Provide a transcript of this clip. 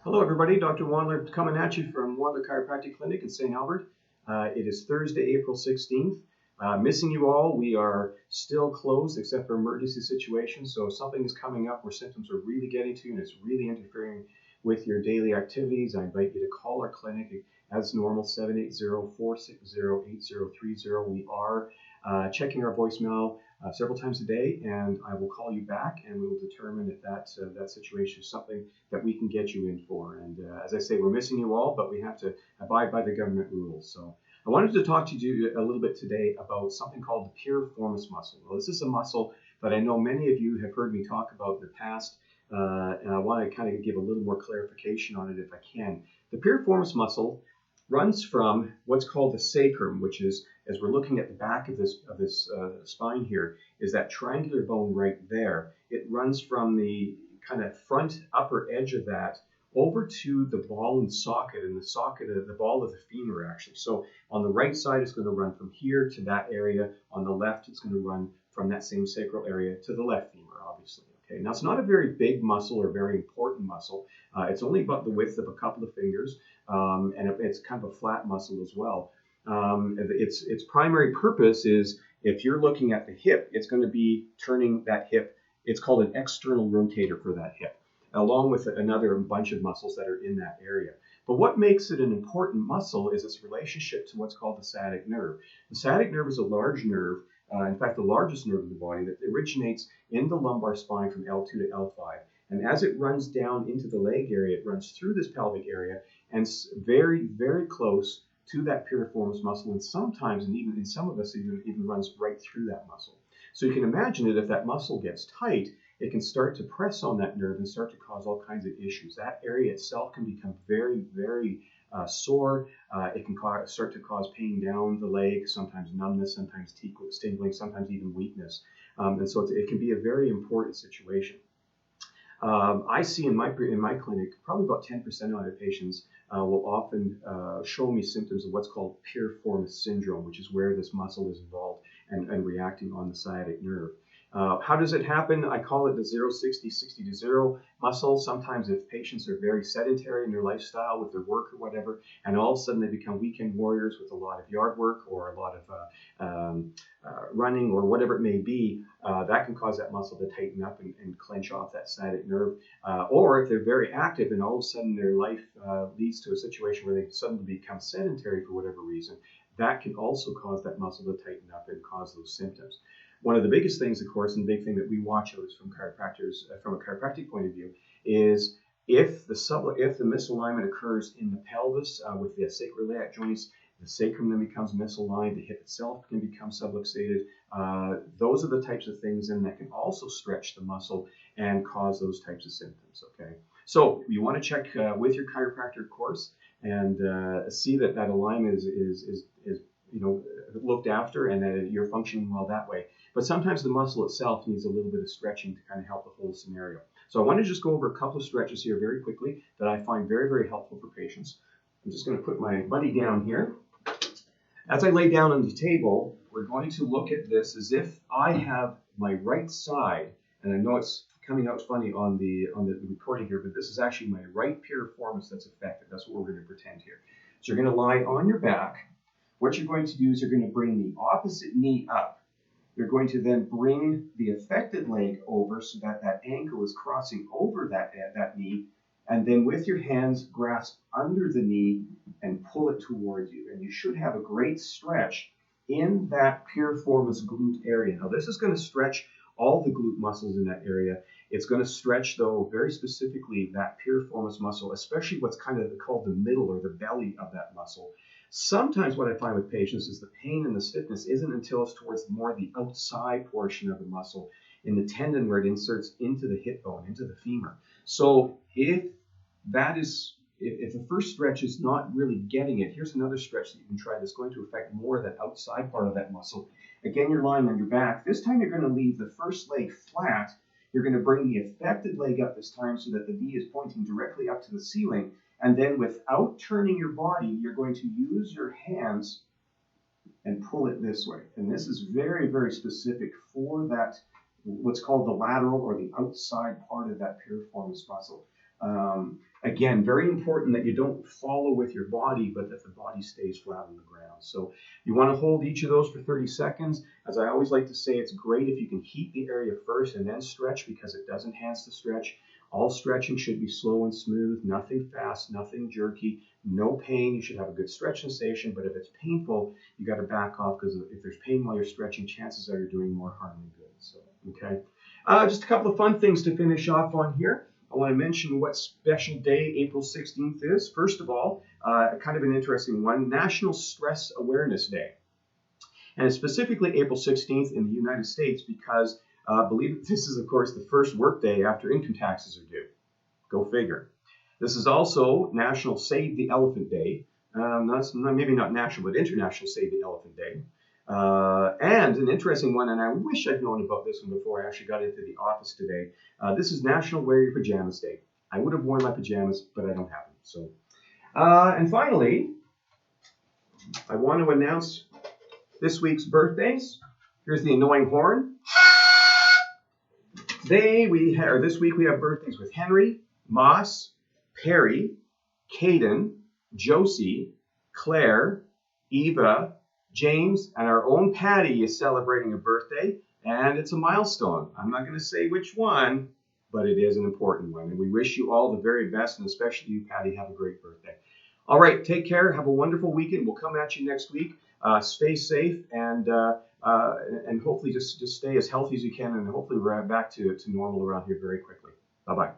Hello, everybody. Dr. Wandler coming at you from Wandler Chiropractic Clinic in St. Albert. It is Thursday, April 16th. Missing you all. We are still closed except for emergency situations. So if something is coming up where symptoms are really getting to you and it's really interfering with your daily activities, I invite you to call our clinic as normal, 780-460-8030. We are checking our voicemail several times a day, and I will call you back and we will determine if that situation is something that we can get you in for. And as I say, we're missing you all, but we have to abide by the government rules. So I wanted to talk to you a little bit today about something called the piriformis muscle. Well, this is a muscle that I know many of you have heard me talk about in the past, and I want to kind of give a little more clarification on it if I can. The piriformis muscle runs from what's called the sacrum, which is, as we're looking at the back of this spine here, is that triangular bone right there. It runs from the kind of front upper edge of that over to the ball and socket, and the socket of the ball of the femur actually. So on the right side, it's going to run from here to that area. On the left, it's going to run from that same sacral area to the left femur, obviously. Okay, now it's not a very big muscle or very important muscle. It's only about the width of a couple of fingers, and it's kind of a flat muscle as well. Its primary purpose is, if you're looking at the hip, it's going to be turning that hip. It's called an external rotator for that hip, along with another bunch of muscles that are in that area. But what makes it an important muscle is its relationship to what's called the sciatic nerve. The sciatic nerve is a large nerve, in fact, the largest nerve in the body, that originates in the lumbar spine from L2 to L5. And as it runs down into the leg area, it runs through this pelvic area and very, very close to that piriformis muscle, and sometimes, and even in some of us, even runs right through that muscle. So you can imagine that if that muscle gets tight, it can start to press on that nerve and start to cause all kinds of issues. That area itself can become very, very sore. It can start to cause pain down the leg, sometimes numbness, sometimes tingling, sometimes even weakness. And so it can be a very important situation. I see in my clinic, probably about 10% of my patients will often show me symptoms of what's called piriformis syndrome, which is where this muscle is involved and reacting on the sciatic nerve. How does it happen? I call it the 0-60, 60 to 0 muscle. Sometimes if patients are very sedentary in their lifestyle with their work or whatever, and all of a sudden they become weekend warriors with a lot of yard work or a lot of running or whatever it may be, that can cause that muscle to tighten up and clench off that sciatic nerve. Or if they're very active and all of a sudden their life leads to a situation where they suddenly become sedentary for whatever reason, that can also cause that muscle to tighten up and cause those symptoms. One of the biggest things, of course, and the big thing that we watch out from chiropractors, from a chiropractic point of view, is if the misalignment occurs in the pelvis with the sacroiliac joints, the sacrum then becomes misaligned, the hip itself can become subluxated. Those are the types of things then that can also stretch the muscle and cause those types of symptoms. Okay, so you want to check with your chiropractor, of course, and see that alignment is looked after and that you're functioning well that way. But sometimes the muscle itself needs a little bit of stretching to kind of help the whole scenario. So I want to just go over a couple of stretches here very quickly that I find very, very helpful for patients. I'm just going to put my buddy down here. As I lay down on the table, we're going to look at this as if I have my right side, and I know it's coming out funny on the recording here, but this is actually my right piriformis that's affected. That's what we're going to pretend here. So you're going to lie on your back. What you're going to do is you're going to bring the opposite knee up. You're going to then bring the affected leg over so that that ankle is crossing over that knee, and then with your hands grasp under the knee and pull it towards you. And you should have a great stretch in that piriformis glute area. Now this is going to stretch all the glute muscles in that area. It's going to stretch, though, very specifically that piriformis muscle, especially what's kind of called the middle or the belly of that muscle. Sometimes what I find with patients is the pain and the stiffness isn't until it's towards more the outside portion of the muscle in the tendon where it inserts into the hip bone, into the femur. So if the first stretch is not really getting it, here's another stretch that you can try that's going to affect more of that outside part of that muscle. Again, you're lying on your back. This time you're going to leave the first leg flat. You're going to bring the affected leg up this time so that the knee is pointing directly up to the ceiling. And then without turning your body, you're going to use your hands and pull it this way. And this is very, very specific for that, what's called the lateral or the outside part of that piriformis muscle. Again, very important that you don't follow with your body, but that the body stays flat on the ground. So you want to hold each of those for 30 seconds. As I always like to say, it's great if you can heat the area first and then stretch, because it does enhance the stretch. All stretching should be slow and smooth, nothing fast, nothing jerky, no pain. You should have a good stretch sensation, but if it's painful, you got to back off, because if there's pain while you're stretching, chances are you're doing more harm than good. So, okay. Just a couple of fun things to finish off on here. I want to mention what special day April 16th is. First of all, kind of an interesting one, National Stress Awareness Day. And it's specifically April 16th in the United States because believe this is, of course, the first work day after income taxes are due. Go figure. This is also National Save the Elephant Day. That's maybe not national, but International Save the Elephant Day. And an interesting one, and I wish I'd known about this one before I actually got into the office today. This is National Wear Your Pajamas Day. I would have worn my pajamas, but I don't have them. So, and finally, I want to announce this week's birthdays. Here's the annoying horn. This week we have birthdays with Henry, Moss, Perry, Caden, Josie, Claire, Eva, James, and our own Patty is celebrating a birthday, and it's a milestone. I'm not going to say which one, but it is an important one, and we wish you all the very best, and especially you, Patty, have a great birthday. All right, take care. Have a wonderful weekend. We'll come at you next week. Stay safe, and hopefully just stay as healthy as you can, and hopefully we're back to normal around here very quickly. Bye-bye.